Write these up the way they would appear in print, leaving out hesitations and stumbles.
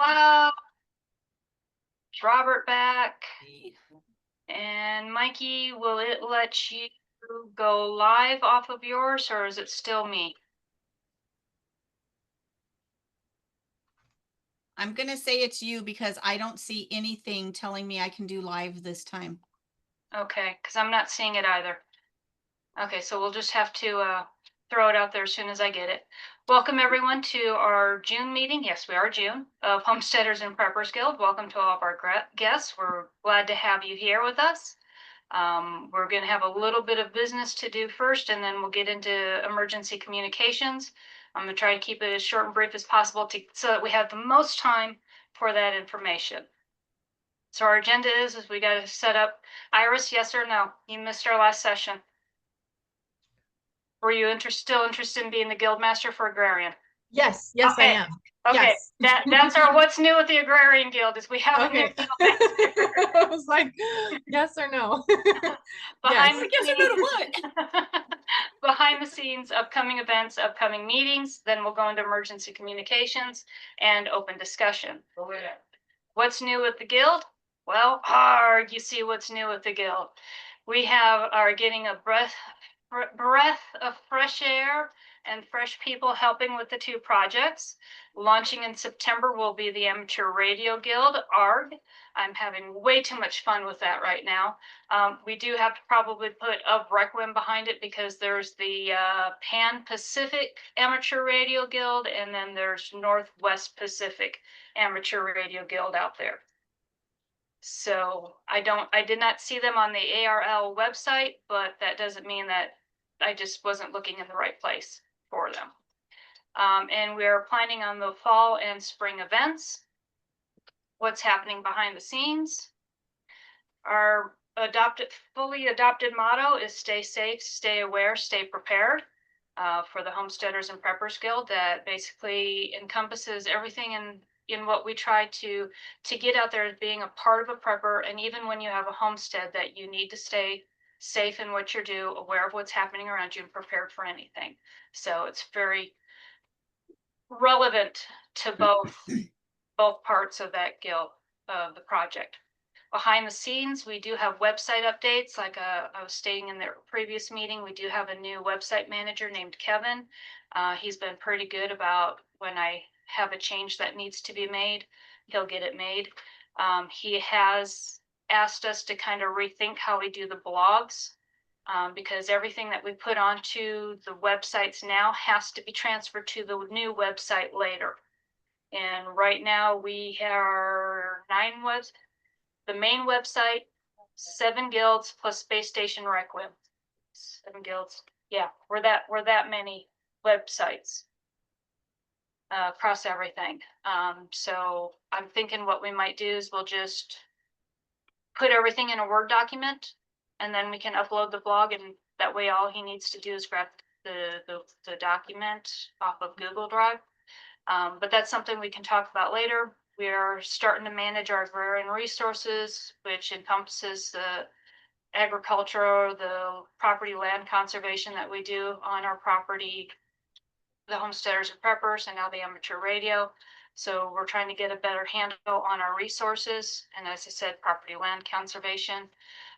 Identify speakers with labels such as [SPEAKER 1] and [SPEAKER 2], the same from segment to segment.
[SPEAKER 1] Wow. Is Robert back? And Mikey, will it let you go live off of yours, or is it still me?
[SPEAKER 2] I'm going to say it's you because I don't see anything telling me I can do live this time.
[SPEAKER 1] Okay, because I'm not seeing it either. Okay, so we'll just have to throw it out there as soon as I get it. Welcome everyone to our June meeting. Yes, we are June of Homesteaders and Preppers Guild. Welcome to all of our guests. We're glad to have you here with us. We're going to have a little bit of business to do first, and then we'll get into emergency communications. I'm going to try to keep it as short and brief as possible so that we have the most time for that information. So our agenda is we got to set up. Iris, yes or no? You missed our last session. Were you still interested in being the guild master for Agrarian?
[SPEAKER 3] Yes, yes,
[SPEAKER 1] Okay.
[SPEAKER 3] I am.
[SPEAKER 1] Okay,
[SPEAKER 3] yes.
[SPEAKER 1] that's our what's new with the Agrarian Guild is we have a new
[SPEAKER 3] Okay.
[SPEAKER 1] guild master.
[SPEAKER 3] I was like, yes or no?
[SPEAKER 1] Behind
[SPEAKER 3] Yes.
[SPEAKER 2] Yes or no to what?
[SPEAKER 1] Behind the scenes, upcoming events, upcoming meetings, then we'll go into emergency communications and open discussion. What's new with the guild? Well, you see what's new with the guild. We are getting a breath of fresh air and fresh people helping with the two projects. Launching in September will be the Amateur Radio Guild, ARG. I'm having way too much fun with that right now. We do have to probably put a Requiem behind it because there's the Pan-Pacific Amateur Radio Guild, and then there's Northwest Pacific Amateur Radio Guild out there. So I did not see them on the ARL website, but that doesn't mean that I just wasn't looking in the right place for them. And we are planning on the fall and spring events. What's happening behind the scenes? Our fully adopted motto is stay safe, stay aware, stay prepared. For the Homesteaders and Preppers Guild, that basically encompasses everything in what we try to get out there as being a part of a prepper. And even when you have a homestead, that you need to stay safe in what you do, aware of what's happening around you, and prepared for anything. So it's very relevant to both parts of that guild of the project. Behind the scenes, we do have website updates. Like I was stating in the previous meeting, we do have a new website manager named Kevin. He's been pretty good about when I have a change that needs to be made, he'll get it made. He has asked us to kind of rethink how we do the blogs, because everything that we put onto the websites now has to be transferred to the new website later. And right now we are 9 websites. The main website, 7 guilds plus Space Station Requiem. 7 guilds. Yeah, we're that many websites across everything. So I'm thinking what we might do is we'll just put everything in a Word document, and then we can upload the blog, and that way all he needs to do is grab the document off of Google Drive. But that's something we can talk about later. We are starting to manage our agrarian resources, which encompasses the agriculture, the property land conservation that we do on our property, the Homesteaders and Preppers, and now the Amateur Radio. So we're trying to get a better handle on our resources. And as I said, property land conservation.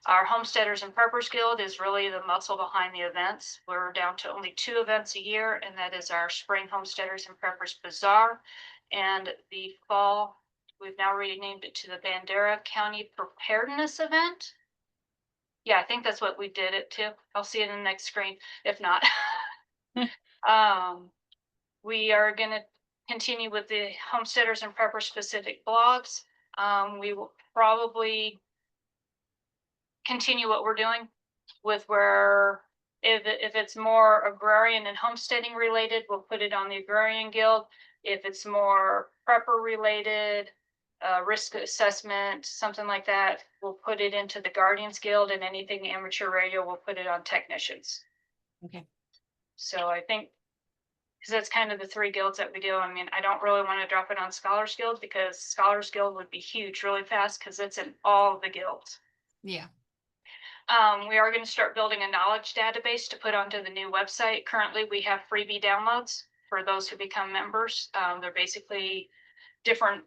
[SPEAKER 1] Our Homesteaders and Preppers Guild is really the muscle behind the events. We're down to only 2 events a year, and that is our Spring Homesteaders and Preppers Bazaar and the fall. We've now renamed it to the Bandera County Preparedness Event. Yeah, I think that's what we did it to. I'll see it in the next screen, if not. We are going to continue with the Homesteaders and Preppers specific blogs. We will probably continue what we're doing with where if it's more agrarian and homesteading related, we'll put it on the Agrarian Guild. If it's more prepper related, risk assessment, something like that, we'll put it into the Guardians Guild, and anything amateur radio, we'll put it on technicians.
[SPEAKER 2] Okay.
[SPEAKER 1] So I think, because that's kind of the 3 guilds that we do. I mean, I don't really want to drop it on Scholars Guild because Scholars Guild would be huge really fast because it's in all the guilds.
[SPEAKER 2] Yeah.
[SPEAKER 1] We are going to start building a knowledge database to put onto the new website. Currently, we have freebie downloads for those who become members. They're basically different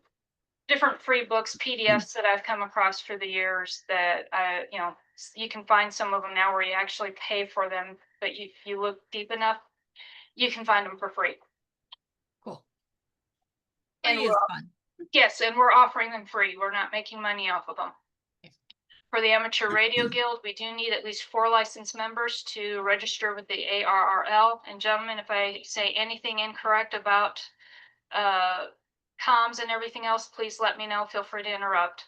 [SPEAKER 1] different free books, PDFs that I've come across through the years that you can find some of them now where you actually pay for them, but if you look deep enough, you can find them for free.
[SPEAKER 2] Cool.
[SPEAKER 1] And
[SPEAKER 2] Free is fun.
[SPEAKER 1] yes, and we're offering them free. We're not making money off of them.
[SPEAKER 2] Okay.
[SPEAKER 1] For the Amateur Radio Guild, we do need at least 4 licensed members to register with the ARRL. And gentlemen, if I say anything incorrect about comms and everything else, please let me know. Feel free to interrupt.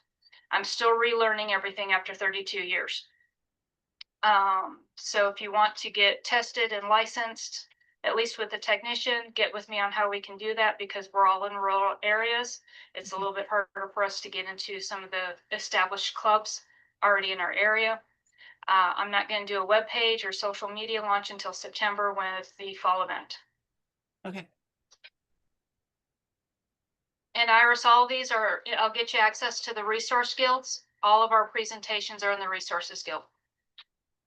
[SPEAKER 1] I'm still relearning everything after 32 years. So if you want to get tested and licensed, at least with a technician, get with me on how we can do that, because we're all in rural areas. It's a little bit harder for us to get into some of the established clubs already in our area. I'm not going to do a web page or social media launch until September with the fall event.
[SPEAKER 2] Okay.
[SPEAKER 1] And Iris, all of these are, I'll get you access to the resource guilds. All of our presentations are in the resources guild,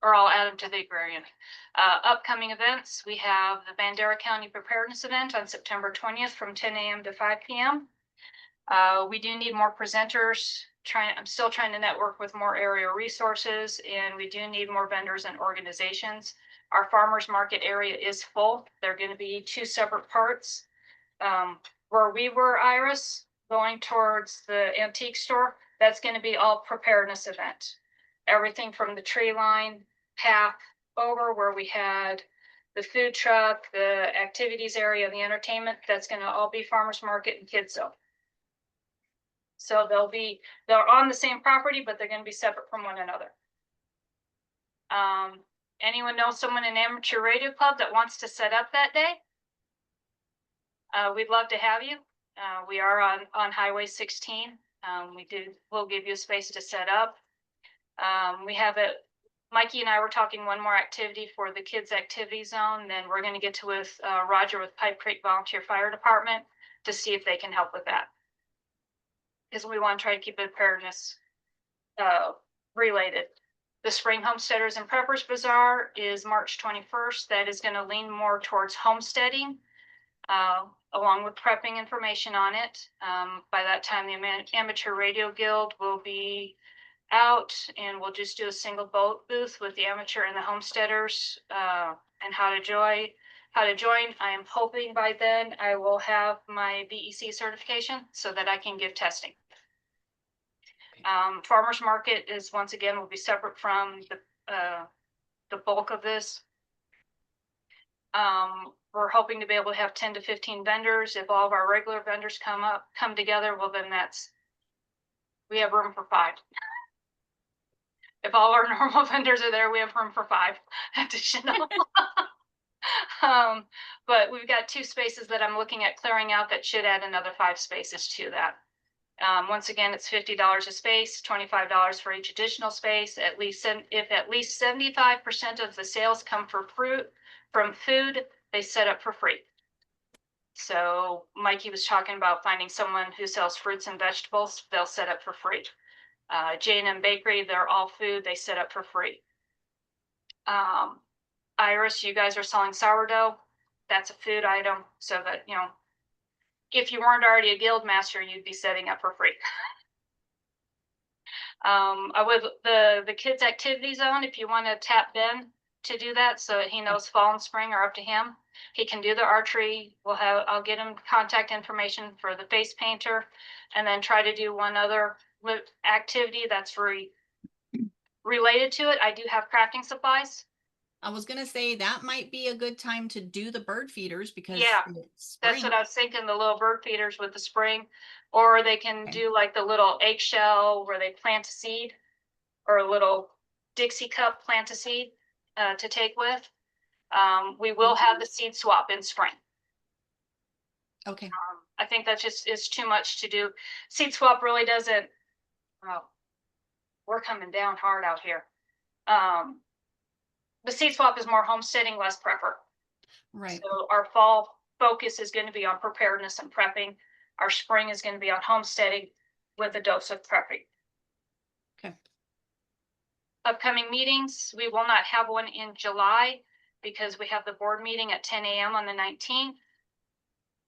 [SPEAKER 1] or I'll add them to the agrarian. Upcoming events, we have the Bandera County Preparedness event on September 20th from 10 a.m. to 5 p.m. We do need more presenters. I'm still trying to network with more area resources, and we do need more vendors and organizations. Our farmers market area is full. They're going to be 2 separate parts. Where we were, Iris, going towards the antique store, that's going to be all preparedness event. Everything from the tree line path over where we had the food truck, the activities area, the entertainment, that's going to all be farmers market and kids zone. So they're on the same property, but they're going to be separate from one another. Anyone know someone in Amateur Radio Club that wants to set up that day? We'd love to have you. We are on Highway 16. We'll give you a space to set up. We have Mikey and I were talking one more activity for the kids activity zone. Then we're going to get to with Roger with Pipe Creek Volunteer Fire Department to see if they can help with that. Because we want to try to keep it preparedness related. The Spring Homesteaders and Preppers Bazaar is March 21st. That is going to lean more towards homesteading, along with prepping information on it. By that time, the Amateur Radio Guild will be out, and we'll just do a single booth with the amateur and the homesteaders, and how to join. I am hoping by then I will have my BEC certification so that I can give testing. Farmers market is, once again, will be separate from the bulk of this. We're hoping to be able to have 10 to 15 vendors. If all of our regular vendors come together, well, then we have room for 5. If all our normal vendors are there, we have room for 5 additional. But we've got 2 spaces that I'm looking at clearing out that should add another 5 spaces to that. Once again, it's $50 a space, $25 for each additional space. If at least 75% of the sales come from food, they set up for free. So Mikey was talking about finding someone who sells fruits and vegetables. They'll set up for free. J&M Bakery, they're all food. They set up for free. Iris, you guys are selling sourdough. That's a food item, so that, if you weren't already a guild master, you'd be setting up for free. With the kids activity zone, if you want to tap Ben to do that, so that he knows fall and spring are up to him. He can do the archery. I'll get him contact information for the face painter, and then try to do one other activity that's related to it. I do have crafting supplies.
[SPEAKER 2] I was gonna say that might be a good time to do the bird feeders, because it's
[SPEAKER 1] That's
[SPEAKER 2] spring.
[SPEAKER 1] what I was thinking, the little bird feeders with the spring, or they can do like the little eggshell where they plant a seed, or a little Dixie cup plant a seed to take with. We will have the seed swap in spring.
[SPEAKER 2] Okay.
[SPEAKER 1] I think that just is too much to do. Seed swap really doesn't, we're coming down hard out here. The seed swap is more homesteading, less prepper.
[SPEAKER 2] Right.
[SPEAKER 1] So our fall focus is going to be on preparedness and prepping. Our spring is going to be on homesteading with a dose of prepping.
[SPEAKER 2] Okay.
[SPEAKER 1] Upcoming meetings, we will not have one in July because we have the board meeting at 10 a.m. on the 19th.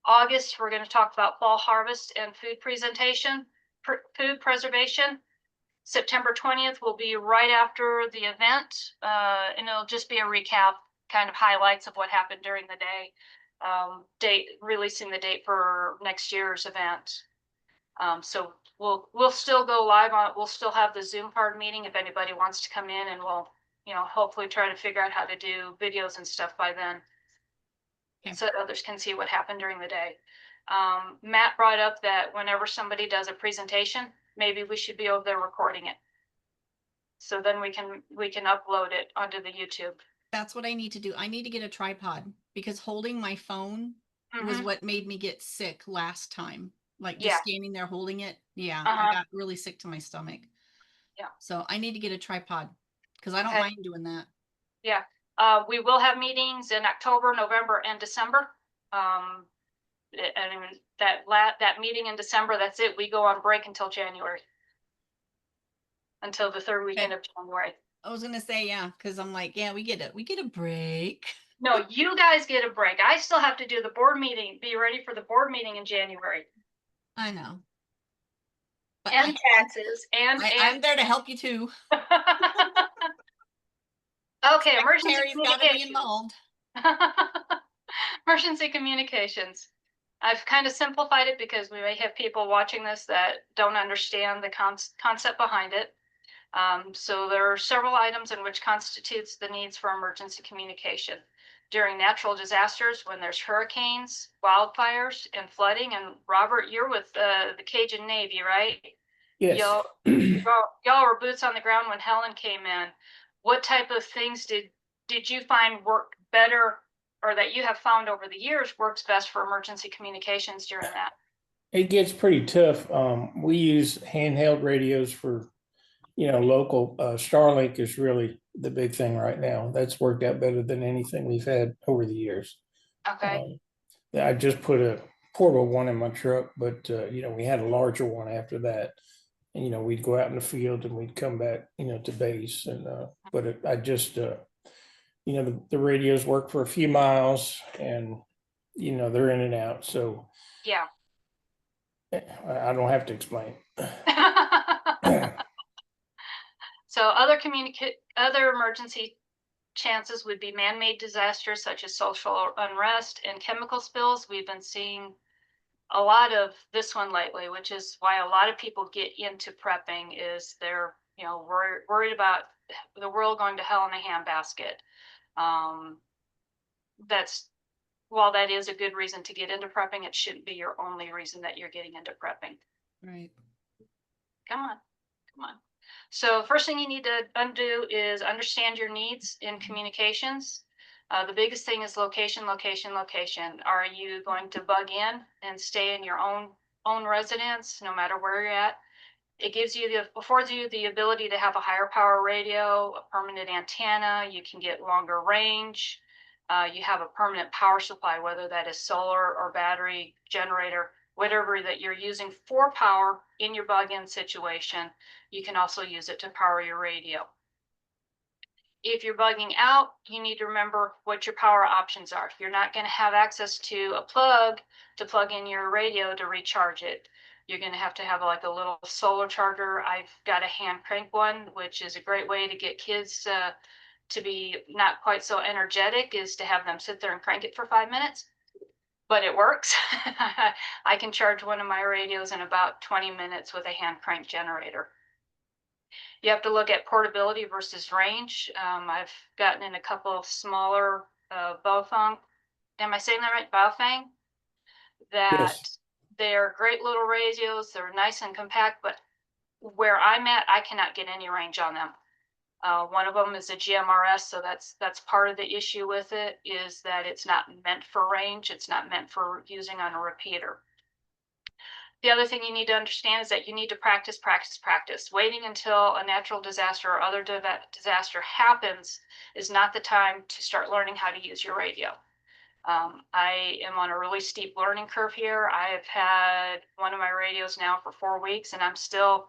[SPEAKER 1] August, we're going to talk about fall harvest and food presentation. food preservation. September 20th will be right after the event, and it'll just be a recap, kind of highlights of what happened during the day. Releasing the date for next year's event. So we'll still go live on it. We'll still have the Zoom card meeting if anybody wants to come in, and we'll, hopefully try to figure out how to do videos and stuff by then.
[SPEAKER 2] Okay.
[SPEAKER 1] So that others can see what happened during the day. Matt brought up that whenever somebody does a presentation, maybe we should be over there recording it. So then we can upload it onto the YouTube.
[SPEAKER 2] That's what I need to do. I need to get a tripod because holding my phone was
[SPEAKER 1] Mhm.
[SPEAKER 2] what made me get sick last time. Like
[SPEAKER 1] Yeah.
[SPEAKER 2] just standing there holding it. Yeah,
[SPEAKER 1] Uh-huh.
[SPEAKER 2] I got really sick to my stomach.
[SPEAKER 1] Yeah.
[SPEAKER 2] So I need to get a tripod because I don't
[SPEAKER 1] Okay.
[SPEAKER 2] mind doing that.
[SPEAKER 1] Yeah. We will have meetings in October, November, and December. I mean, that meeting in December, that's it. We go on break until January. Until the third weekend of January.
[SPEAKER 2] I was gonna say, yeah, because I'm like, yeah, we get a break.
[SPEAKER 1] No, you guys get a break. I still have to do the board meeting, be ready for the board meeting in January.
[SPEAKER 2] I know. But
[SPEAKER 1] And taxes
[SPEAKER 2] I'm there to help you too.
[SPEAKER 1] Okay, emergency
[SPEAKER 2] Secretary's got to be
[SPEAKER 1] communications.
[SPEAKER 2] involved.
[SPEAKER 1] Emergency communications. I've kind of simplified it because we may have people watching this that don't understand the concept behind it. So there are several items in which constitutes the needs for emergency communication. During natural disasters, when there's hurricanes, wildfires, and flooding, and Robert, you're with the Cajun Navy, right?
[SPEAKER 4] Yes.
[SPEAKER 1] Y'all were boots on the ground when Helen came in. What type of things did you find work better, or that you have found over the years works best for emergency communications during that?
[SPEAKER 4] It gets pretty tough. We use handheld radios for, local. Starlink is really the big thing right now. That's worked out better than anything we've had over the years.
[SPEAKER 1] Okay.
[SPEAKER 4] I just put a portable one in my truck, but we had a larger one after that. And we'd go out in the field and we'd come back, to base. And I just the radios work for a few miles, and they're in and out. So
[SPEAKER 1] Yeah.
[SPEAKER 4] I don't have to explain.
[SPEAKER 1] So other emergency chances would be man-made disasters such as social unrest and chemical spills. We've been seeing a lot of this one lately, which is why a lot of people get into prepping, is they're worried about the world going to hell in a handbasket. That's While that is a good reason to get into prepping, it shouldn't be your only reason that you're getting into prepping.
[SPEAKER 2] Right.
[SPEAKER 1] Come on. So first thing you need to undo is understand your needs in communications. The biggest thing is location. Are you going to bug in and stay in your own residence, no matter where you're at? It affords you the ability to have a higher power radio, a permanent antenna. You can get longer range. You have a permanent power supply, whether that is solar or battery generator, whatever that you're using for power in your bug-in situation. You can also use it to power your radio. If you're bugging out, you need to remember what your power options are. You're not going to have access to a plug to plug in your radio to recharge it. You're going to have like a little solar charger. I've got a hand crank one, which is a great way to get kids to be not quite so energetic, is to have them sit there and crank it for 5 minutes. But it works. I can charge one of my radios in about 20 minutes with a hand crank generator. You have to look at portability versus range. I've gotten in a couple of smaller Baofeng. Am I saying that right? Baofeng. That
[SPEAKER 4] Yes.
[SPEAKER 1] they're great little radios. They're nice and compact, but where I'm at, I cannot get any range on them. One of them is a GMRS, so that's part of the issue with it, is that it's not meant for range. It's not meant for using on a repeater. The other thing you need to understand is that you need to practice. Waiting until a natural disaster or other disaster happens is not the time to start learning how to use your radio. I am on a really steep learning curve here. I've had one of my radios now for 4 weeks, and I'm still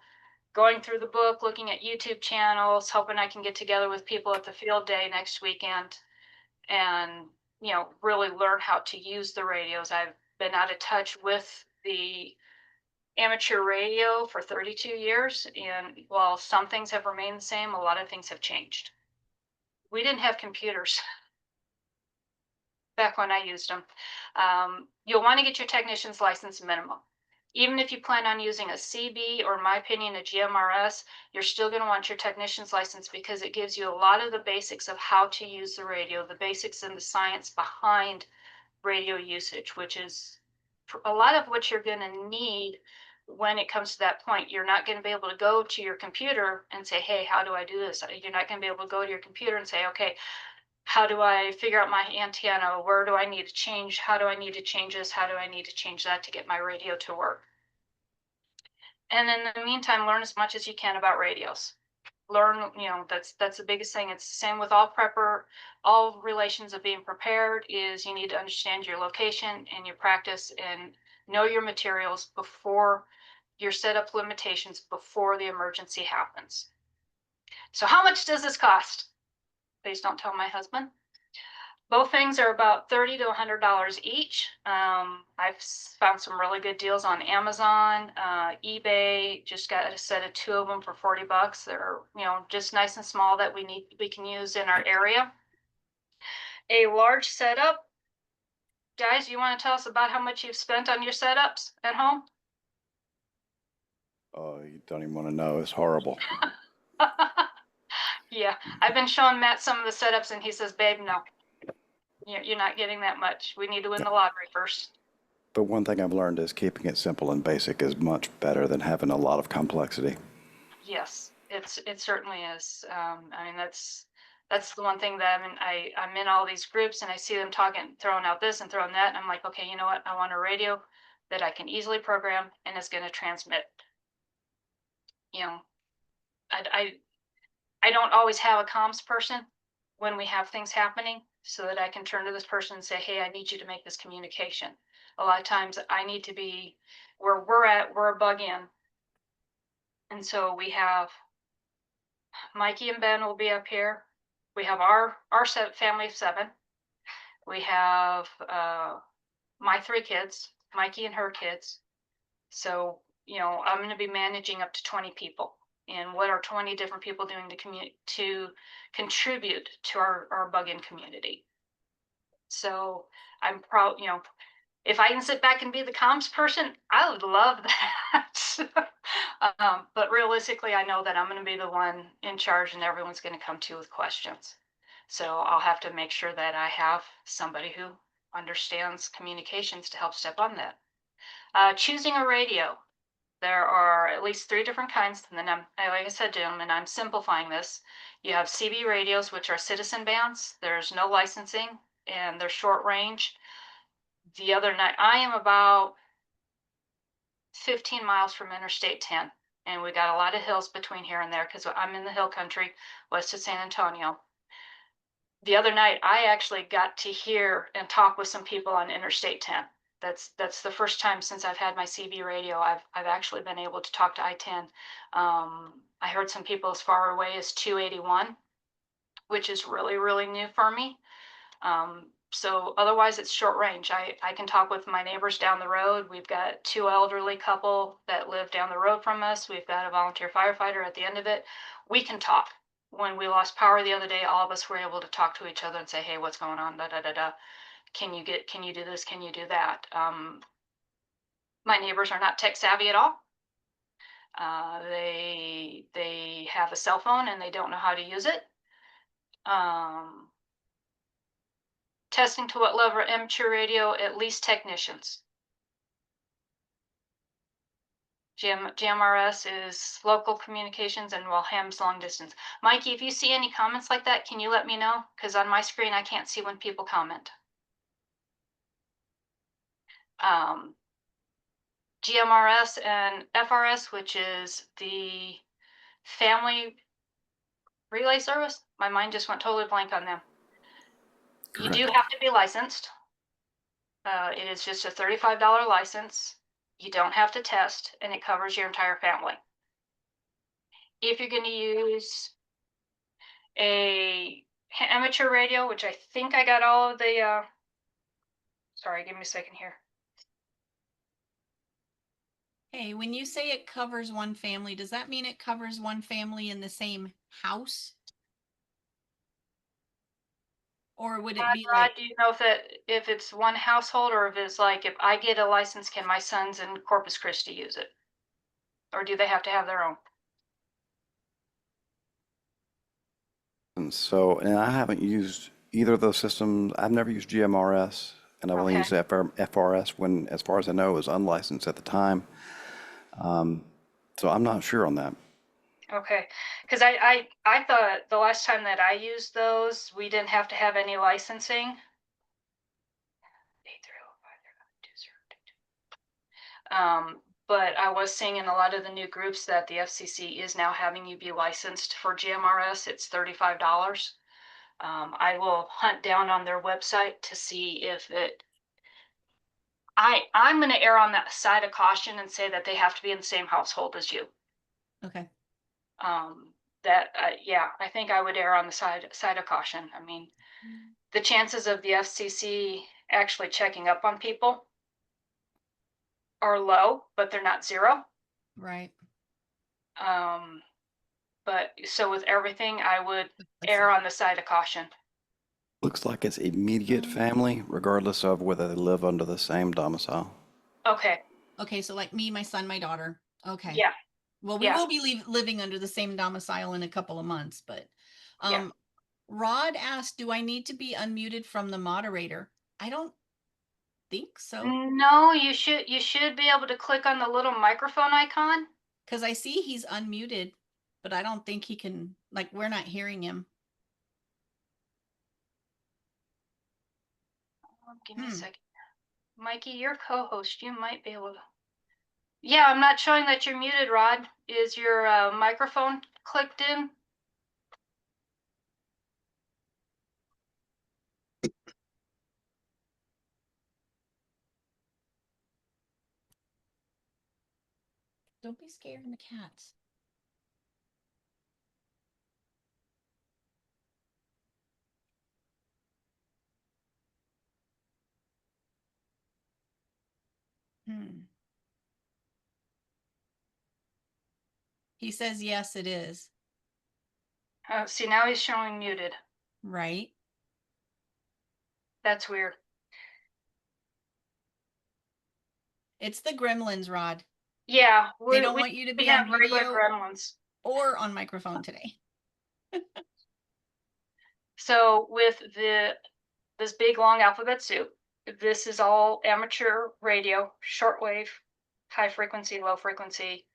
[SPEAKER 1] going through the book, looking at YouTube channels, hoping I can get together with people at the field day next weekend and, really learn how to use the radios. I've been out of touch with the amateur radio for 32 years, and while some things have remained the same, a lot of things have changed. We didn't have computers back when I used them. You'll want to get your technician's license minimum. Even if you plan on using a CB or, in my opinion, a GMRS, you're still going to want your technician's license because it gives you a lot of the basics of how to use the radio, the basics and the science behind radio usage, which is a lot of what you're going to need when it comes to that point. You're not going to be able to go to your computer and say, hey, how do I do this? You're not going to be able to go to your computer and say, okay, how do I figure out my antenna? Where do I need to change? How do I need to change this? How do I need to change that to get my radio to work? And in the meantime, learn as much as you can about radios. Learn, that's the biggest thing. It's the same with all relations of being prepared is you need to understand your location and your practice and know your materials before your setup limitations before the emergency happens. So how much does this cost? Please don't tell my husband. Both things are about $30 to $100 each. I've found some really good deals on Amazon, eBay. Just got a set of 2 of them for $40. They're just nice and small that we can use in our area. A large setup, guys. You want to tell us about how much you've spent on your setups at home?
[SPEAKER 5] Oh, you don't even want to know. It's horrible.
[SPEAKER 1] Yeah, I've been showing Matt some of the setups, and he says, "Babe, no. You're not getting that much. We need to win the lottery first."
[SPEAKER 5] But one thing I've learned is keeping it simple and basic is much better than having a lot of complexity.
[SPEAKER 1] Yes, it certainly is. I mean, that's the one thing that I'm in all these groups and I see them talking, throwing out this and throwing that, and I'm like, okay, you know what? I want a radio that I can easily program and is going to transmit. I don't always have a comms person when we have things happening so that I can turn to this person and say, hey, I need you to make this communication. A lot of times I need to be where we're a bug in. And so we have Mikey and Ben will be up here. We have our family of 7. We have my 3 kids, Mikey and her kids. So, I'm going to be managing up to 20 people. And what are 20 different people doing to contribute to our bug-in community? So I'm proud, if I can sit back and be the comms person, I would love that. But realistically, I know that I'm going to be the one in charge and everyone's going to come to with questions. So I'll have to make sure that I have somebody who understands communications to help step on that. Choosing a radio. There are at least 3 different kinds. And then like I said, gentlemen, I'm simplifying this. You have CB radios, which are citizen bands. There's no licensing and they're short range. The other night, I am about 15 miles from Interstate 10, and we got a lot of hills between here and there because I'm in the hill country west of San Antonio. The other night, I actually got to hear and talk with some people on Interstate 10. That's the first time since I've had my CB radio I've actually been able to talk to I-10. I heard some people as far away as 281, which is really, really new for me. So otherwise it's short range. I can talk with my neighbors down the road. We've got 2 elderly couple that live down the road from us. We've got a volunteer firefighter at the end of it. We can talk. When we lost power the other day, all of us were able to talk to each other and say, hey, what's going on? Da, da, da, da. Can you do this? Can you do that? My neighbors are not tech savvy at all. They have a cell phone and they don't know how to use it. Testing to what level of amateur radio, at least technicians. GMRS is local communications and HAM's long distance. Mikey, if you see any comments like that, can you let me know? Because on my screen, I can't see when people comment. GMRS and FRS, which is the family relay service. My mind just went totally blank on them.
[SPEAKER 5] Correct.
[SPEAKER 1] You do have to be licensed. It is just a $35 license. You don't have to test, and it covers your entire family. If you're going to use a amateur radio, which I think I got all of the, sorry, give me a second here.
[SPEAKER 2] Hey, when you say it covers one family, does that mean it covers one family in the same house? Or would it be
[SPEAKER 1] Rod,
[SPEAKER 2] like,
[SPEAKER 1] do you know if it's one household or if it's like, if I get a license, can my sons in Corpus Christi use it? Or do they have to have their own?
[SPEAKER 5] And so, and I haven't used either of those systems. I've never used GMRS, and I've only
[SPEAKER 1] Okay.
[SPEAKER 5] used FRS when, as far as I know, it was unlicensed at the time. So I'm not sure on that.
[SPEAKER 1] Okay, because I thought the last time that I used those, we didn't have to have any licensing. 830-502-022. But I was seeing in a lot of the new groups that the FCC is now having you be licensed for GMRS. It's $35. I will hunt down on their website to see if it. I'm going to err on that side of caution and say that they have to be in the same household as you.
[SPEAKER 2] okay,
[SPEAKER 1] That yeah, I think I would err on the side of caution. I mean, the chances of the FCC actually checking up on people are low, but they're not zero.
[SPEAKER 2] right.
[SPEAKER 1] But so with everything, I would
[SPEAKER 2] Let's
[SPEAKER 1] err
[SPEAKER 2] see.
[SPEAKER 1] on the side of caution.
[SPEAKER 5] Looks like it's immediate family, regardless of whether they live under the same domicile.
[SPEAKER 1] Okay,
[SPEAKER 2] Okay, so like me, my son, my daughter. Okay.
[SPEAKER 1] yeah,
[SPEAKER 2] Well, we
[SPEAKER 1] yeah,
[SPEAKER 2] will be living under the same domicile in a couple of months, but
[SPEAKER 1] yeah.
[SPEAKER 2] Rod asked, do I need to be unmuted from the moderator? I don't think so,
[SPEAKER 1] No, you should be able to click on the little microphone icon.
[SPEAKER 2] because I see he's unmuted, but I don't think he can, like, we're not hearing him.
[SPEAKER 1] Give me a second. Mikey, your co-host, you might be able to. Yeah, I'm not showing that you're muted, Rod. Is your microphone clicked in?
[SPEAKER 2] Don't be scared of the cats. He says, yes, it is.
[SPEAKER 1] See, now he's showing muted.
[SPEAKER 2] Right.
[SPEAKER 1] That's weird.
[SPEAKER 2] It's the gremlins, Rod.
[SPEAKER 1] Yeah,
[SPEAKER 2] They don't want you to
[SPEAKER 1] we
[SPEAKER 2] be
[SPEAKER 1] have
[SPEAKER 2] on
[SPEAKER 1] regular
[SPEAKER 2] video
[SPEAKER 1] gremlins.
[SPEAKER 2] or on microphone today.
[SPEAKER 1] So with this big long alphabet soup, this is all amateur radio, shortwave, high frequency, low frequency.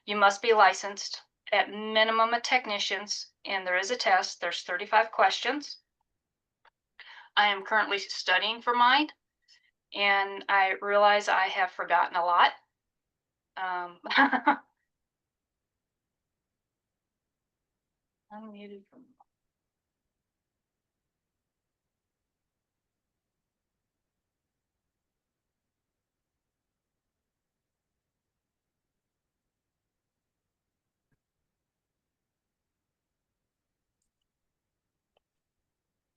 [SPEAKER 1] You must be licensed at minimum a technicians, and there is a test. There's 35 questions. I am currently studying for mine, and I realize I have forgotten a lot. Unmuted from.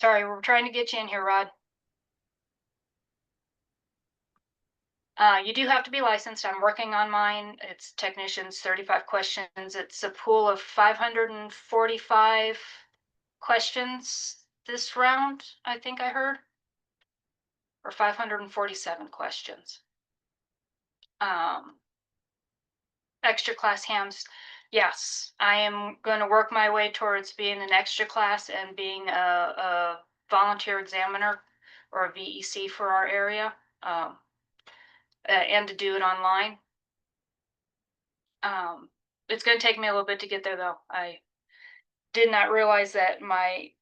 [SPEAKER 1] Sorry, we're trying to get you in here, Rod. You do have to be licensed. I'm working on mine. It's technicians, 35 questions. It's a pool of 545 questions this round, I think I heard, or 547 questions. Extra class hams. Yes, I am going to work my way towards being an extra class and being a volunteer examiner or a VEC for our area, and to do it online. It's going to take me a little bit to get there, though. I did not realize that I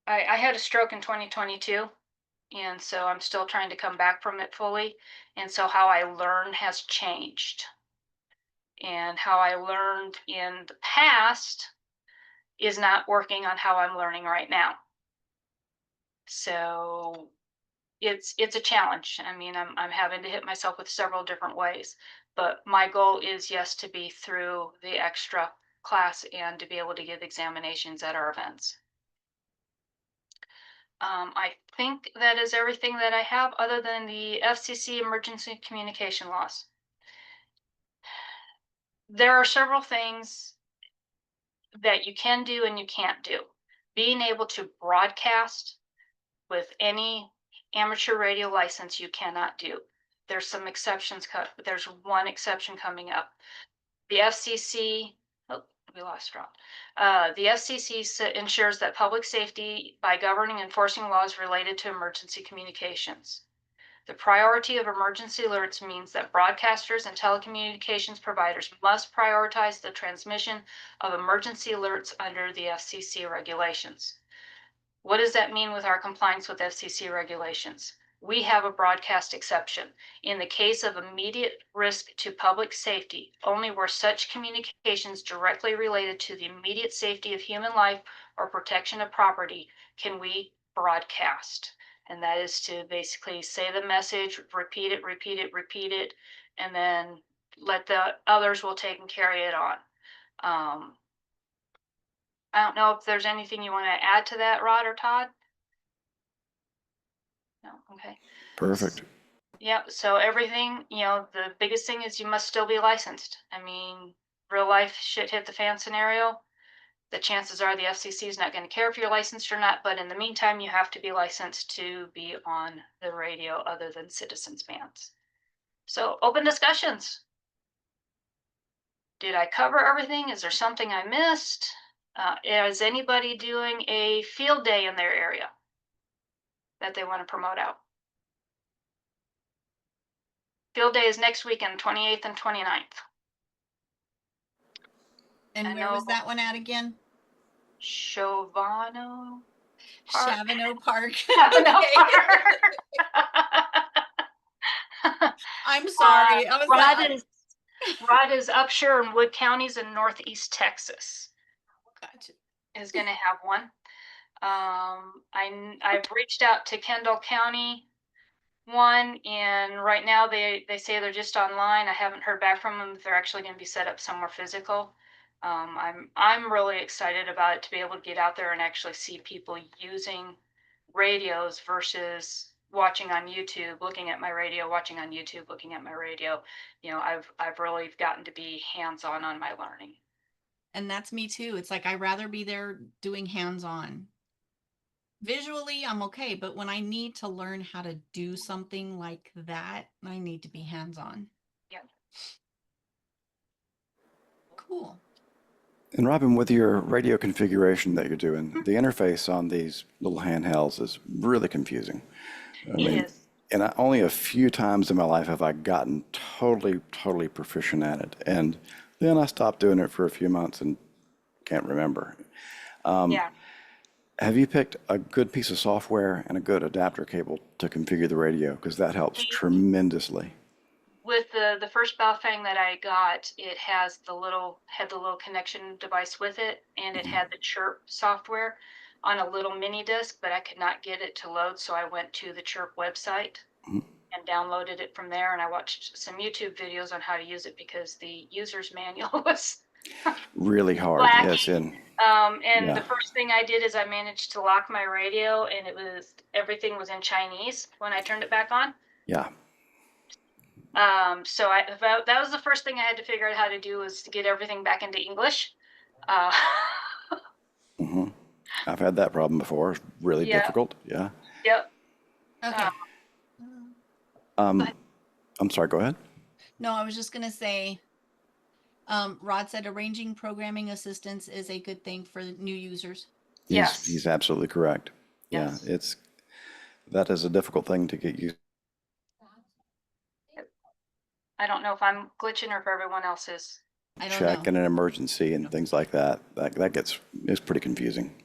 [SPEAKER 1] had a stroke in 2022, and so I'm still trying to come back from it fully. And so how I learn has changed. And how I learned in the past is not working on how I'm learning right now. So it's a challenge. I mean, I'm having to hit myself with several different ways, but my goal is, yes, to be through the extra class and to be able to give examinations at our events. I think that is everything that I have other than the FCC emergency communication laws. there are several things that you can do and you can't do. Being able to broadcast with any amateur radio license, you cannot do. There's some exceptions, there's one exception coming up. The FCC, oh, we lost Ron. The FCC ensures that public safety by governing and enforcing laws related to emergency communications. The priority of emergency alerts means that broadcasters and telecommunications providers must prioritize the transmission of emergency alerts under the FCC regulations. What does that mean with our compliance with FCC regulations? We have a broadcast exception. In the case of immediate risk to public safety, only where such communications directly related to the immediate safety of human life or protection of property can we broadcast. And that is to basically say the message, repeat it, repeat it, repeat it, and then let the others will take and carry it on. I don't know if there's anything you want to add to that, Rod or Todd? No, okay.
[SPEAKER 5] Perfect.
[SPEAKER 1] Yeah, so everything, the biggest thing is you must still be licensed. I mean, real life shit hit the fan scenario. The chances are the FCC is not going to care if you're licensed or not, but in the meantime, you have to be licensed to be on the radio other than citizens bands. So open discussions. Did I cover everything? Is there something I missed? Is anybody doing a field day in their area that they want to promote out? Field day is next weekend, 28th and 29th.
[SPEAKER 2] And
[SPEAKER 1] I
[SPEAKER 2] where was
[SPEAKER 1] know.
[SPEAKER 2] that one at again?
[SPEAKER 1] Shovano Park.
[SPEAKER 2] Chavano Park.
[SPEAKER 1] Chavano
[SPEAKER 2] Okay.
[SPEAKER 1] Park.
[SPEAKER 2] I'm sorry. I was like,
[SPEAKER 1] Rod is Upshur in Wood counties in northeast Texas.
[SPEAKER 2] gotcha.
[SPEAKER 1] Is going to have one. I've reached out to Kendall County one, and right now they say they're just online. I haven't heard back from them if they're actually going to be set up somewhere physical. I'm really excited about it, to be able to get out there and actually see people using radios versus watching on YouTube, looking at my radio, watching on YouTube, looking at my radio. I've really gotten to be hands-on on my learning.
[SPEAKER 2] And that's me too. It's like I'd rather be there doing hands-on. Visually, I'm okay, but when I need to learn how to do something like that, I need to be hands-on.
[SPEAKER 1] Yeah.
[SPEAKER 2] Cool.
[SPEAKER 5] And Robin, with your radio configuration that you're doing, the interface on these little handhelds is really confusing. I mean,
[SPEAKER 1] It is.
[SPEAKER 5] and only a few times in my life have I gotten totally proficient at it. And then I stopped doing it for a few months and can't remember.
[SPEAKER 1] Yeah.
[SPEAKER 5] Have you picked a good piece of software and a good adapter cable to configure the radio? Because that helps tremendously.
[SPEAKER 1] With the first Baofeng that I got, it had the little connection device with it, and it had the Chirp software on a little mini disc, but I could not get it to load, so I went to the Chirp website and downloaded it from there, and I watched some YouTube videos on how to use it because the user's manual was
[SPEAKER 5] Really hard.
[SPEAKER 1] lacking.
[SPEAKER 5] Yes, and
[SPEAKER 1] And
[SPEAKER 5] yeah.
[SPEAKER 1] the first thing I did is I managed to lock my radio, and everything was in Chinese when I turned it back on.
[SPEAKER 5] Yeah.
[SPEAKER 1] So that was the first thing I had to figure out how to do, was to get everything back into English.
[SPEAKER 5] I've had that problem before. It's really
[SPEAKER 1] Yeah.
[SPEAKER 5] difficult. Yeah.
[SPEAKER 1] Yep.
[SPEAKER 2] Okay.
[SPEAKER 5] I'm sorry, go ahead.
[SPEAKER 2] No, I was just going to say, Rod said arranging programming assistance is a good thing for new users.
[SPEAKER 1] Yes.
[SPEAKER 5] He's absolutely correct.
[SPEAKER 1] Yes.
[SPEAKER 5] Yeah, that is a difficult thing to get used.
[SPEAKER 1] I don't know if I'm glitching or if everyone else is.
[SPEAKER 2] I don't
[SPEAKER 5] Check
[SPEAKER 2] know.
[SPEAKER 5] in an emergency and things like that. It's pretty confusing.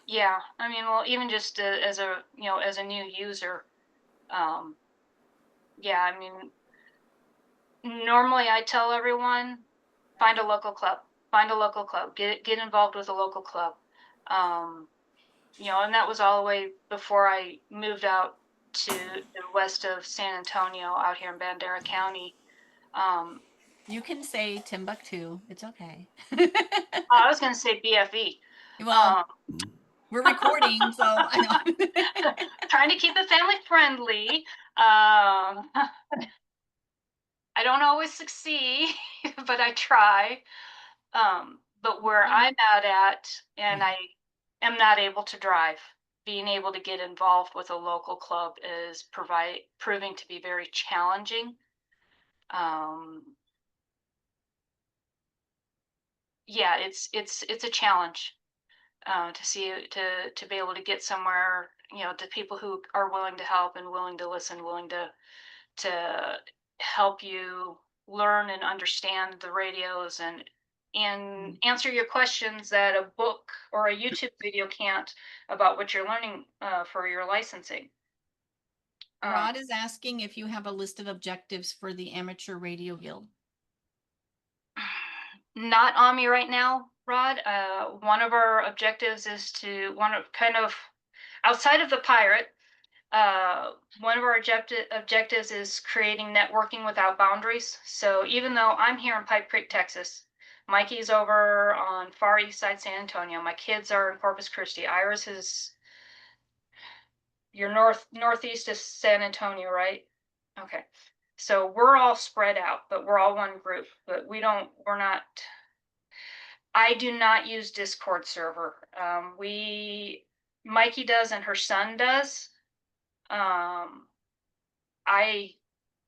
[SPEAKER 1] Yeah. I mean, well, even just as a new user, yeah, I mean, normally I tell everyone, find a local club, get involved with a local club. And that was all the way before I moved out to the west of San Antonio, out here in Bandera County.
[SPEAKER 2] You can say Timbuktu. It's okay.
[SPEAKER 1] I was going to say BFE.
[SPEAKER 2] Well, we're recording, so I know.
[SPEAKER 1] Trying to keep it family friendly. I don't always succeed, but I try. But where I'm at, and I am not able to drive, being able to get involved with a local club is proving to be very challenging. Um, yeah, it's a challenge to be able to get somewhere, to people who are willing to help and willing to listen, willing to help you learn and understand the radios and answer your questions that a book or a YouTube video can't about what you're learning for your licensing.
[SPEAKER 2] Rod is asking if you have a list of objectives for the Amateur Radio Guild.
[SPEAKER 1] Not on me right now, Rod. One of our objectives is to kind of outside of the pirate. One of our objectives is creating networking without boundaries. So even though I'm here in Pipe Creek, Texas, Mikey's over on far east side San Antonio. My kids are in Corpus Christi. Iris is your northeast is San Antonio, right? Okay. So we're all spread out, but we're all one group. But we're not. I do not use Discord server. Mikey does and her son does. I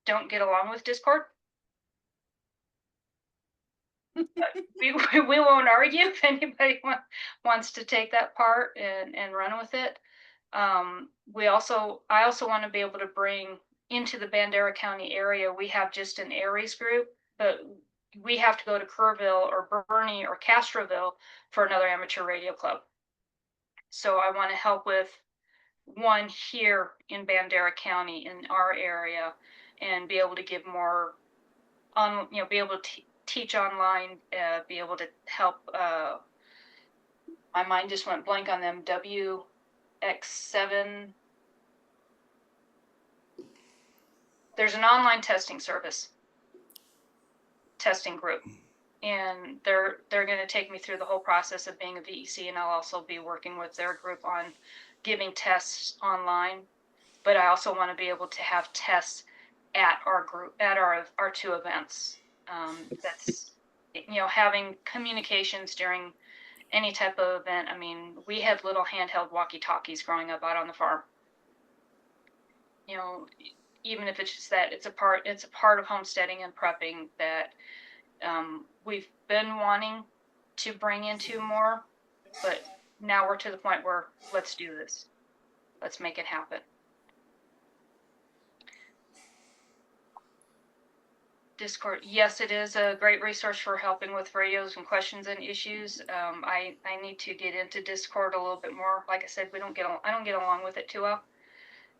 [SPEAKER 1] don't get along with Discord. we won't argue if anybody wants to take that part and run with it. I also want to be able to bring into the Bandera County area. We have just an Aries group, but we have to go to Kerrville or Bernie or Castroville for another amateur radio club. So I want to help with one here in Bandera County in our area and be able to give more on, be able to teach online, be able to help. My mind just went blank on them. WX7. There's an online testing group, and they're going to take me through the whole process of being a VEC, and I'll also be working with their group on giving tests online. But I also want to be able to have tests at our group, at our two events. That's, having communications during any type of event. I mean, we had little handheld walkie-talkies growing up out on the farm. Even if it's just that, it's a part of homesteading and prepping that we've been wanting to bring into more, but now we're to the point where let's do this. Let's make it happen. Discord, yes, it is a great resource for helping with radios and questions and issues. I need to get into Discord a little bit more. Like I said, I don't get along with it too well.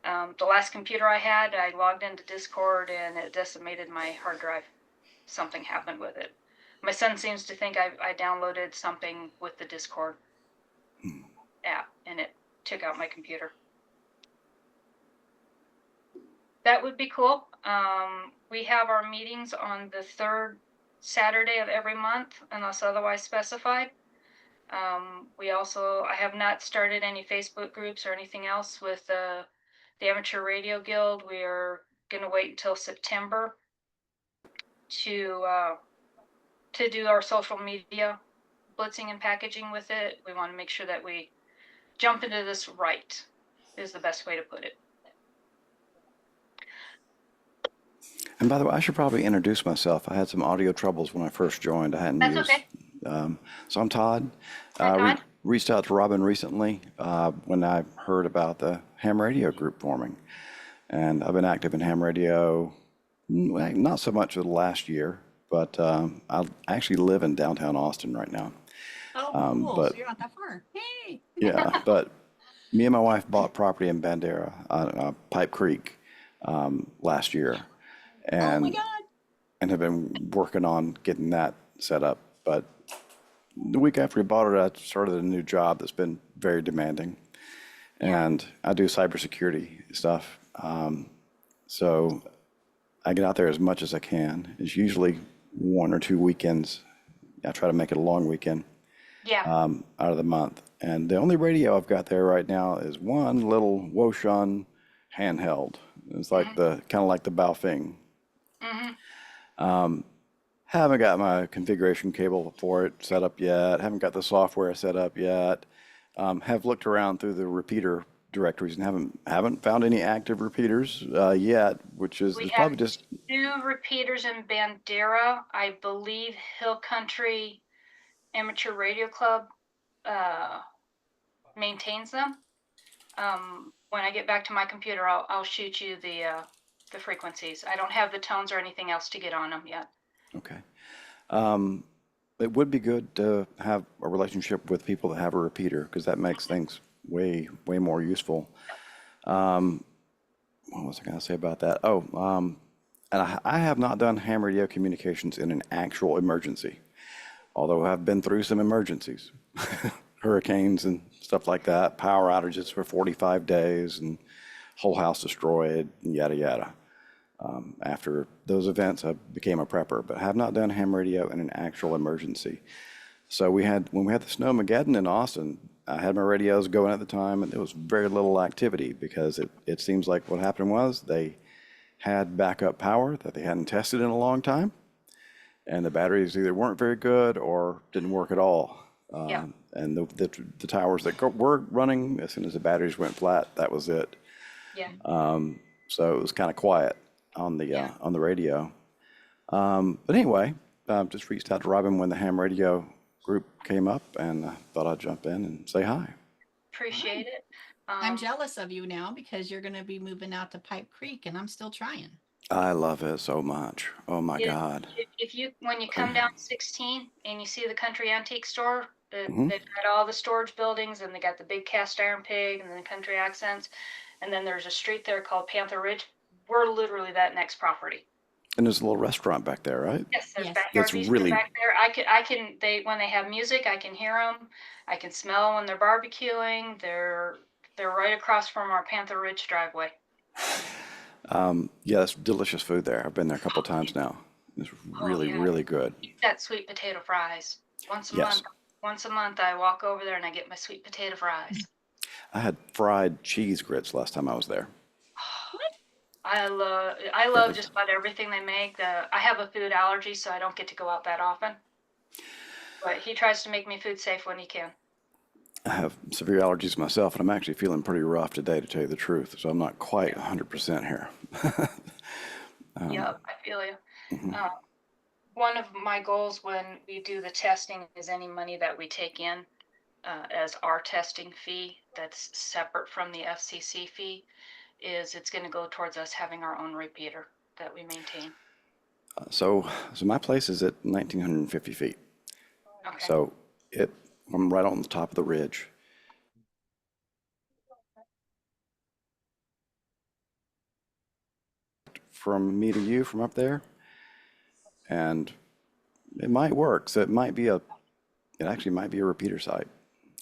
[SPEAKER 1] The last computer I had, I logged into Discord and it decimated my hard drive. Something happened with it. My son seems to think I downloaded something with the Discord app and it took out my computer. That would be cool. We have our meetings on the third Saturday of every month, unless otherwise specified. I have not started any Facebook groups or anything else with the Amateur Radio Guild. We are going to wait until September to do our social media blitzing and packaging with it. We want to make sure that we jump into this right, is the best way to put it.
[SPEAKER 5] And by the way, I should probably introduce myself. I had some audio troubles when I first joined. I hadn't
[SPEAKER 1] That's
[SPEAKER 5] used.
[SPEAKER 1] okay.
[SPEAKER 5] So I'm Todd.
[SPEAKER 1] Hi, Todd.
[SPEAKER 5] Reached out to Robin recently when I heard about the ham radio group forming. And I've been active in ham radio, not so much for the last year, but I actually live in downtown Austin right now.
[SPEAKER 2] Oh, cool.
[SPEAKER 5] but-
[SPEAKER 2] So you're not that far. Hey.
[SPEAKER 5] Yeah, but me and my wife bought property in Bandera, Pipe Creek, last year.
[SPEAKER 2] Oh my
[SPEAKER 5] And
[SPEAKER 2] God.
[SPEAKER 5] and have been working on getting that set up. But the week after we bought it, I started a new job that's been very demanding. And I do cybersecurity stuff. So I get out there as much as I can. It's usually 1 or 2 weekends. I try to make it a long weekend
[SPEAKER 1] Yeah.
[SPEAKER 5] out of the month. And the only radio I've got there right now is one little Woshan handheld. It's like kind of like the Baofeng.
[SPEAKER 1] Mm-hmm.
[SPEAKER 5] Haven't got my configuration cable for it set up yet. Haven't got the software set up yet. Have looked around through the repeater directories and haven't found any active repeaters yet, which is
[SPEAKER 1] We
[SPEAKER 5] it's
[SPEAKER 1] have
[SPEAKER 5] probably just
[SPEAKER 1] 2 repeaters in Bandera. I believe Hill Country Amateur Radio Club maintains them. When I get back to my computer, I'll shoot you the frequencies. I don't have the tones or anything else to get on them yet.
[SPEAKER 5] okay. It would be good to have a relationship with people that have a repeater because that makes things way more useful. What was I going to say about that? Oh, and I have not done ham radio communications in an actual emergency, although I've been through some emergencies, hurricanes and stuff like that, power outages for 45 days and whole house destroyed, yada, yada. After those events, I became a prepper, but have not done ham radio in an actual emergency. So when we had the Snowmageddon in Austin, I had my radios going at the time, and there was very little activity because it seems like what happened was they had backup power that they hadn't tested in a long time, and the batteries either weren't very good or didn't work at all.
[SPEAKER 1] Yeah.
[SPEAKER 5] And the towers that were running, as soon as the batteries went flat, that was it.
[SPEAKER 1] Yeah.
[SPEAKER 5] So it was kind of quiet on the radio. But anyway, just reached out to Robin when the ham radio group came up, and I thought I'd jump in and say hi.
[SPEAKER 1] Appreciate it.
[SPEAKER 2] I'm jealous of you now because you're going to be moving out to Pipe Creek and I'm still trying.
[SPEAKER 5] I love it so much. Oh my
[SPEAKER 1] Yeah,
[SPEAKER 5] God.
[SPEAKER 1] when you come down 16 and you see the country antique store,
[SPEAKER 5] Mhm.
[SPEAKER 1] they've got all the storage buildings and they got the big cast iron pig and then country accents. And then there's a street there called Panther Ridge. We're literally that next property.
[SPEAKER 5] And there's a little restaurant back there, right?
[SPEAKER 1] Yes, there's
[SPEAKER 2] Yes.
[SPEAKER 1] backyard
[SPEAKER 5] It's
[SPEAKER 1] bistro
[SPEAKER 5] really-
[SPEAKER 1] back there. When they have music, I can hear them. I can smell when they're barbecuing. They're right across from our Panther Ridge driveway.
[SPEAKER 5] Yeah, that's delicious food there. I've been there a couple times now. It's really,
[SPEAKER 1] yeah.
[SPEAKER 5] really good.
[SPEAKER 1] Eat that sweet potato fries. Once a
[SPEAKER 5] Yes.
[SPEAKER 1] month. Once a month, I walk over there and I get my sweet potato fries.
[SPEAKER 5] I had fried cheese grits last time I was there.
[SPEAKER 1] I love
[SPEAKER 5] was-
[SPEAKER 1] just about everything they make. I have a food allergy, so I don't get to go out that often. But he tries to make me food safe when he can.
[SPEAKER 5] I have severe allergies myself, and I'm actually feeling pretty rough today, to tell you the truth. So I'm not quite 100% here.
[SPEAKER 1] Yep, I feel you.
[SPEAKER 5] Mhm.
[SPEAKER 1] One of my goals when we do the testing is any money that we take in as our testing fee that's separate from the FCC fee it's going to go towards us having our own repeater that we maintain.
[SPEAKER 5] So my place is at 1,950 feet.
[SPEAKER 1] Okay.
[SPEAKER 5] So I'm right on the top of the ridge. From me to you from up there, and it might work. So it actually might be a repeater site.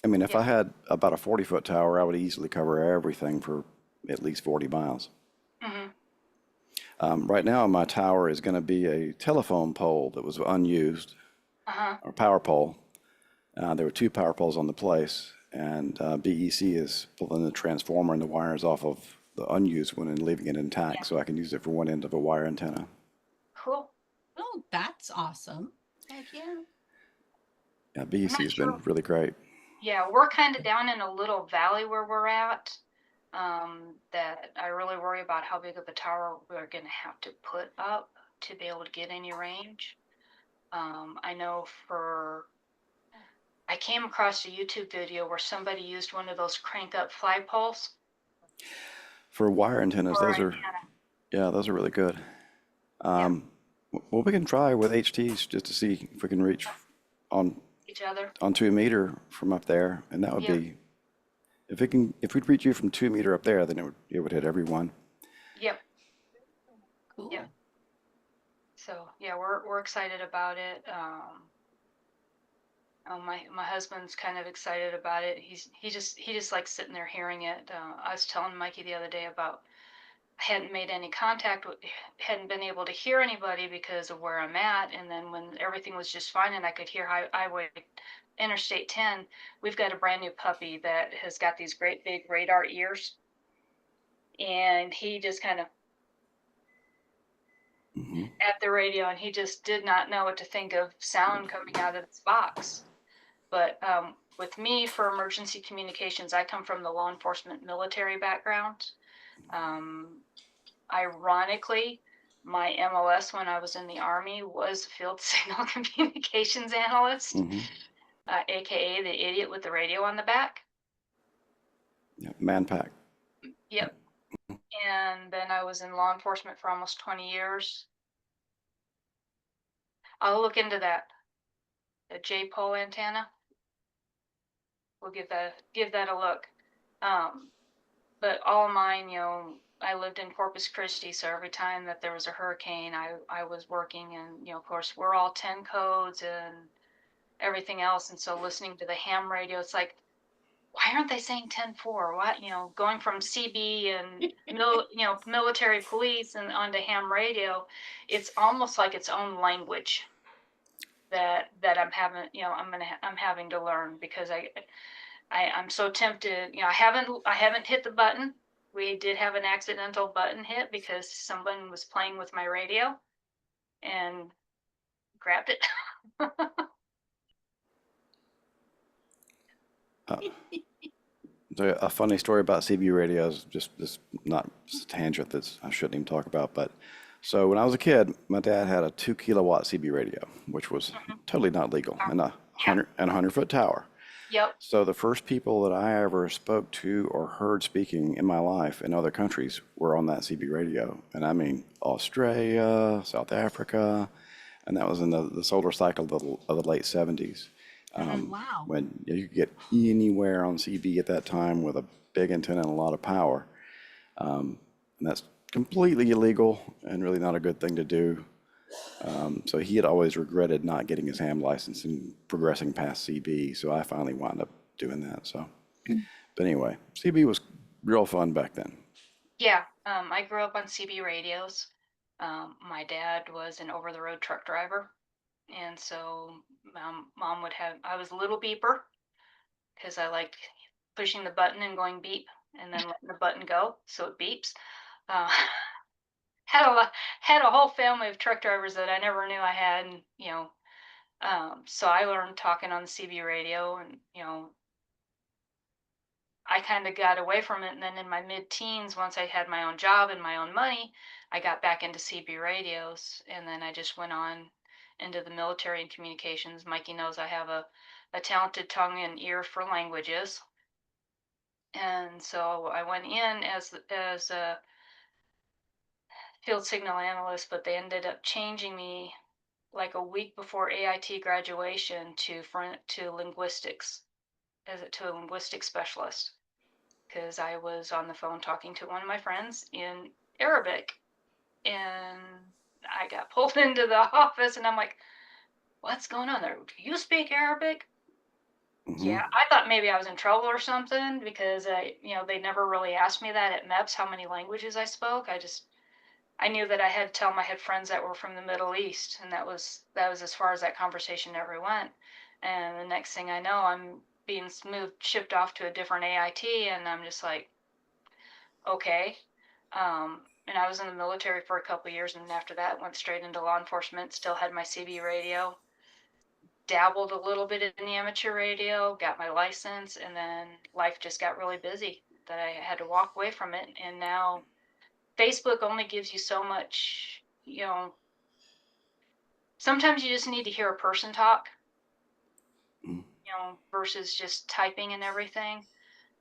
[SPEAKER 5] I mean, if
[SPEAKER 1] Yeah.
[SPEAKER 5] I had about a 40-foot tower, I would easily cover everything for at least 40 miles.
[SPEAKER 1] hmm
[SPEAKER 5] Right now, my tower is going to be a telephone pole that was unused,
[SPEAKER 1] Uh-huh.
[SPEAKER 5] or power pole. There were 2 power poles on the place, and BEC is pulling the transformer and the wires off of the unused one and leaving it intact so I can use it for one end of a wire antenna.
[SPEAKER 1] Cool.
[SPEAKER 2] Oh, that's awesome. Heck yeah.
[SPEAKER 5] Yeah, BEC has been
[SPEAKER 1] sure.
[SPEAKER 5] really great.
[SPEAKER 1] Yeah, we're kind of down in a little valley where we're at. That I really worry about how big of a tower we're going to have to put up to be able to get any range. I know I came across a YouTube video where somebody used one of those crank up flagpoles.
[SPEAKER 5] For wire antennas,
[SPEAKER 1] for
[SPEAKER 5] those are,
[SPEAKER 1] antenna.
[SPEAKER 5] yeah, those are really good. Well, we can try with HTs just to see if we can reach on
[SPEAKER 1] Each other.
[SPEAKER 5] 2 meter from up there, and that would
[SPEAKER 1] Yeah.
[SPEAKER 5] be, if we'd reach you from 2 meter up there, then it would hit everyone.
[SPEAKER 1] Yep.
[SPEAKER 2] Cool.
[SPEAKER 1] Yeah. So yeah, we're excited about it. My husband's kind of excited about it. He just likes sitting there hearing it. I was telling Mikey the other day about I hadn't made any contact with, hadn't been able to hear anybody because of where I'm at. And then when everything was just fine and I could hear Highway Interstate 10, we've got a brand new puppy that has got these great big radar ears. And he just kind of,
[SPEAKER 5] Mhm.
[SPEAKER 1] at the radio, and he just did not know what to think of sound coming out of this box. But with me, for emergency communications, I come from the law enforcement military background. Ironically, my MLS when I was in the Army was field signal communications analyst,
[SPEAKER 5] Mhm.
[SPEAKER 1] AKA the idiot with the radio on the back.
[SPEAKER 5] Yeah, man pack.
[SPEAKER 1] Yep. And then I was in law enforcement for almost 20 years. I'll look into that. The J-pole antenna. We'll give that a look. But all of mine, I lived in Corpus Christi, so every time that there was a hurricane, I was working, and of course we're all 10 codes and everything else, and so listening to the ham radio, it's like, why aren't they saying 10-4? What, going from CB and military police and onto ham radio, it's almost like its own language that I'm having, I'm having to learn, because I'm so tempted. I haven't hit the button. We did have an accidental button hit because someone was playing with my radio and grabbed it.
[SPEAKER 5] So a funny story about CB radios, just this not just a tangent that I shouldn't even talk about, but so when I was a kid, my dad had a 2 kilowatt CB radio, which was totally not legal, and a
[SPEAKER 1] Yeah.
[SPEAKER 5] 100-foot tower.
[SPEAKER 1] Yep.
[SPEAKER 5] So the first people that I ever spoke to or heard speaking in my life in other countries were on that CB radio, and I mean Australia, South Africa, and that was in the solar cycle of the late 70s.
[SPEAKER 2] Wow.
[SPEAKER 5] When you could get anywhere on CB at that time with a big antenna and a lot of power. And that's completely illegal and really not a good thing to do. So he had always regretted not getting his ham license and progressing past CB. So I finally wound up doing that. So, but anyway, CB was real fun back then.
[SPEAKER 1] Yeah. I grew up on CB radios. My dad was an over-the-road truck driver, and so mom would have. I was a little beeper because I liked pushing the button and going beep, and then letting the button go so it beeps. Uh, had a whole family of truck drivers that I never knew I had, and so I learned talking on the CB radio, and I kind of got away from it. And then in my mid-teens, once I had my own job and my own money, I got back into CB radios, and then I just went on into the military and communications. Mikey knows I have a talented tongue and ear for languages, and so I went in as a field signal analyst, but they ended up changing me like a week before AIT graduation to linguistics, to a linguistics specialist, because I was on the phone talking to one of my friends in Arabic, and I got pulled into the office, and I'm like, what's going on there? Do you speak Arabic? Yeah, I thought maybe I was in trouble or something, because they never really asked me that at MEPS how many languages I spoke. I knew that I had to tell them I had friends that were from the Middle East, and that was as far as that conversation ever went. And the next thing I know, I'm being shipped off to a different AIT, and I'm just like, okay. And I was in the military for a couple of years, and after that went straight into law enforcement. Still had my CB radio, dabbled a little bit in the amateur radio, got my license, and then life just got really busy that I had to walk away from it. And now Facebook only gives you so much, sometimes you just need to hear a person talk, versus just typing and everything.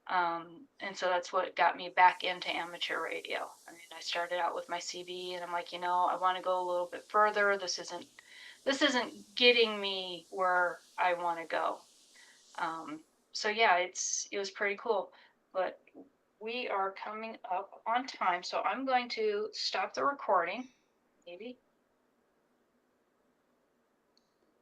[SPEAKER 1] And so that's what got me back into amateur radio. I mean, I started out with my CB, and I'm like, I want to go a little bit further. This isn't getting me where I want to go. So yeah, it was pretty cool, but we are coming up on time, so I'm going to stop the recording. Maybe